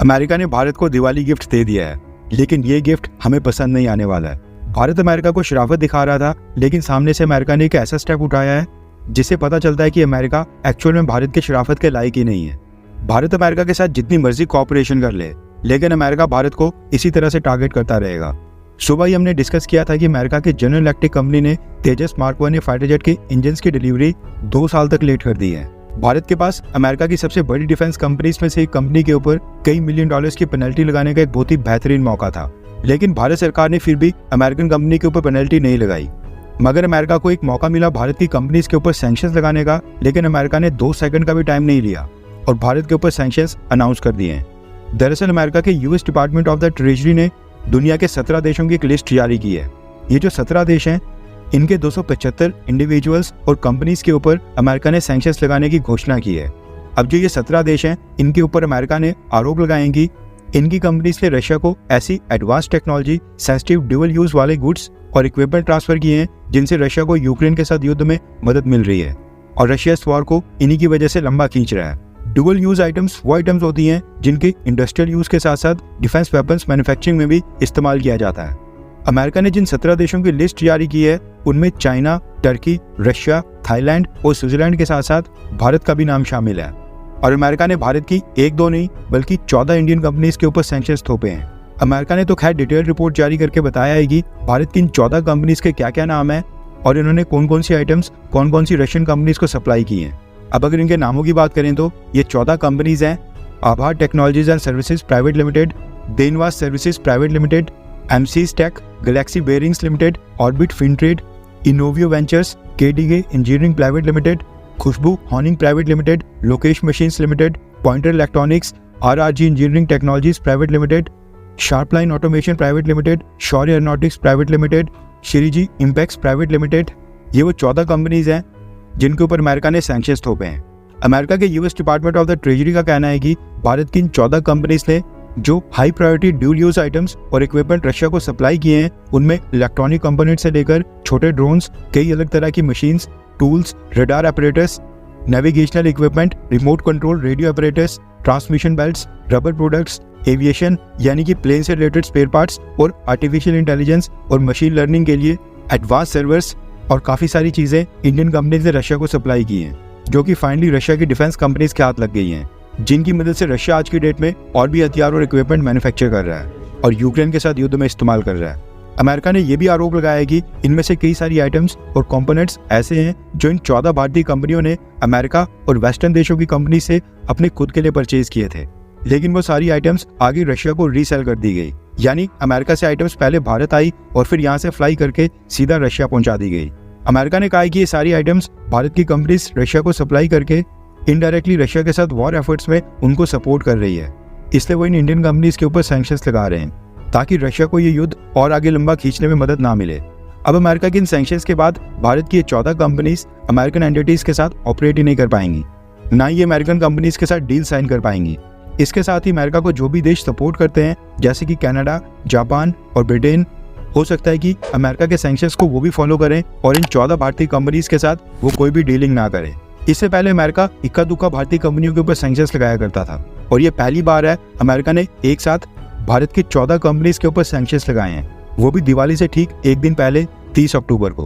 America ने भारत को Diwali gift दे दिया है, लेकिन ये गिफ्ट हमें पसंद नहीं आने वाला है। भारत अमेरिका को शराफत दिखा रहा था, लेकिन सामने से अमेरिका ने एक ऐसा स्टेप उठाया है जिससे पता चलता है कि अमेरिका एक्चुअल में भारत के शराफत के लायक ही नहीं है। भारत अमेरिका के साथ जितनी मर्जी कॉपरेशन कर ले, लेकिन अमेरिका भारत को इसी तरह से टारगेट करता रहेगा। सुबह ही हमने डिस्कस किया था कि अमेरिका की जनरल इलेक्ट्रिक कंपनी ने तेजस मार्क 1 फाइटर जेट के इंजन की डिलीवरी 2 साल तक लेट कर दी है। भारत के पास अमेरिका की सबसे बड़ी डिफेंस कंपनीज में से एक कंपनी के ऊपर कई मिलियन डॉलर्स की पेनल्टी लगाने का एक बहुत ही बेहतरीन मौका था, लेकिन भारत सरकार ने फिर भी अमेरिकन कंपनी के ऊपर पेनल्टी नहीं लगाई। मगर अमेरिका को एक मौका मिला भारत की कंपनीज के ऊपर सैंक्शंस लगाने का, लेकिन अमेरिका ने 2 सेकंड का भी टाइम नहीं लिया और भारत के ऊपर सैंक्शंस अनाउंस कर दिए हैं। दरअसल अमेरिका के US department of the treasury ने दुनिया के 17 देशों की एक लिस्ट जारी की है। ये जो 17 देश हैं, इनके 275 इंडिविजुअल्स और कंपनीज के ऊपर अमेरिका ने सैंक्शंस लगाने की घोषणा की है। अब जो ये 17 देश हैं, इनके ऊपर अमेरिका ने आरोप लगाएंगी इनकी कंपनीज ने रशिया को ऐसी advance technology, sensitive dual use वाले गुड्स और इक्विपमेंट ट्रांसफर किए हैं जिनसे रशिया को यूक्रेन के साथ युद्ध में मदद मिल रही है, और रशिया इस वॉर को इन्हीं की वजह से लंबा खींच रहा है। डुअल यूज आइटम्स वो आइटम्स होती हैं जिनके इंडस्ट्रियल यूज के साथ साथ डिफेंस वेपन्स मैन्युफैक्चरिंग में भी इस्तेमाल किया जाता है। अमेरिका ने जिन 17 देशों की लिस्ट जारी की है, उनमें चाइना, टर्की, रशिया, थाईलैंड और स्विट्जरलैंड के साथ साथ भारत का भी नाम शामिल है। और अमेरिका ने भारत की 1-2 नहीं बल्कि 14 इंडियन कंपनीज के ऊपर सैंक्शंस थोपे हैं। अमेरिका ने तो खैर डिटेल रिपोर्ट जारी करके बताया है कि भारत की इन 14 कंपनीज के क्या क्या नाम है और इन्होंने कौन कौन सी आइटम्स कौन कौन सी रशियन कंपनीज को सप्लाई की हैं। अब अगर इनके नामों की बात करें तो ये 14 कंपनीज हैं: Aabhar Technologies and Services Private Limited, Denvas Services Private Limited, एमसीज Tech, Galaxy Bearings Limited, Orbit Fintrade, Innovio Ventures, केडीगे Engineering Private Limited, Khushboo Honing Private Limited, Lokesh Machines Limited, Pointer Electronics, RRG Engineering Technologies Private Limited, Sharpline Automation Private Limited, Shaurya Aeronautics Private Limited, Shreeji Impex Private Limited. ये वो 14 companies हैं जिनके ऊपर America ने sanctions थोपे हैं। America के US department of the treasury का कहना है कि भारत की इन 14 कंपनीज ने जो high priority dual use items और इक्विपमेंट रशिया को सप्लाई किए हैं, उनमें इलेक्ट्रॉनिक कंपोनेंट से लेकर छोटे ड्रोन्स, कई अलग तरह की machines, tools, radar operators, navigational equipment, remote control radio operators, transmission belts, rubber products, aviation यानी कि प्लेन से रिलेटेड स्पेयर पार्ट्स और आर्टिफिशियल इंटेलिजेंस और मशीन लर्निंग के लिए एडवांस सर्वर्स और काफ़ी सारी चीज़ें इंडियन कंपनीज ने रशिया को सप्लाई की हैं, जो कि फाइनली रशिया की डिफेंस कंपनीज के हाथ लग गई हैं, जिनकी मदद से रशिया आज की डेट में और भी हथियार और इक्विपमेंट मैन्युफैक्चर कर रहा है और यूक्रेन के साथ युद्ध में इस्तेमाल कर रहा है। अमेरिका ने यह भी आरोप लगाया है कि इनमें से कई सारी आइटम्स और कंपोनेंट्स ऐसे हैं जो इन 14 भारतीय कंपनियों ने अमेरिका और वेस्टर्न देशों की कंपनी से अपने खुद के लिए परचेज किए थे, लेकिन वो सारी आइटम्स आगे रशिया को रीसेल कर दी गई। यानी अमेरिका से आइटम्स पहले भारत आई और फिर यहाँ से फ्लाई करके सीधा रशिया पहुंचा दी गई। अमेरिका ने कहा कि ये सारी आइटम्स भारत की कंपनीज रशिया को सप्लाई करके इनडायरेक्टली रशिया के साथ वॉर एफर्ट्स में उनको सपोर्ट कर रही है, इसलिए वो इन इंडियन कंपनीज के ऊपर सैंक्शंस लगा रहे हैं ताकि रशिया को ये युद्ध और आगे लंबा खींचने में मदद ना मिले। अब अमेरिका के इन सैंक्शंस के बाद भारत की ये 14 कंपनीज अमेरिकन एंटिटीज के साथ ऑपरेट ही नहीं कर पाएंगी, ना ही अमेरिकन कंपनीज के साथ डील साइन कर पाएंगी। इसके साथ ही अमेरिका को जो भी देश सपोर्ट करते हैं, जैसे कि कनाडा, जापान और ब्रिटेन, हो सकता है कि अमेरिका के सैंक्शंस को वो भी फॉलो करें और इन 14 भारतीय कंपनीज के साथ वो कोई भी डीलिंग ना करें। इससे पहले अमेरिका इक्का दुक्का भारतीय कंपनियों के ऊपर सैंक्शंस लगाया करता था, और ये पहली बार है अमेरिका ने एक साथ भारत की 14 कंपनीज के ऊपर सैंक्शंस लगाए हैं, वो भी दिवाली से ठीक एक दिन पहले 30 अक्टूबर को।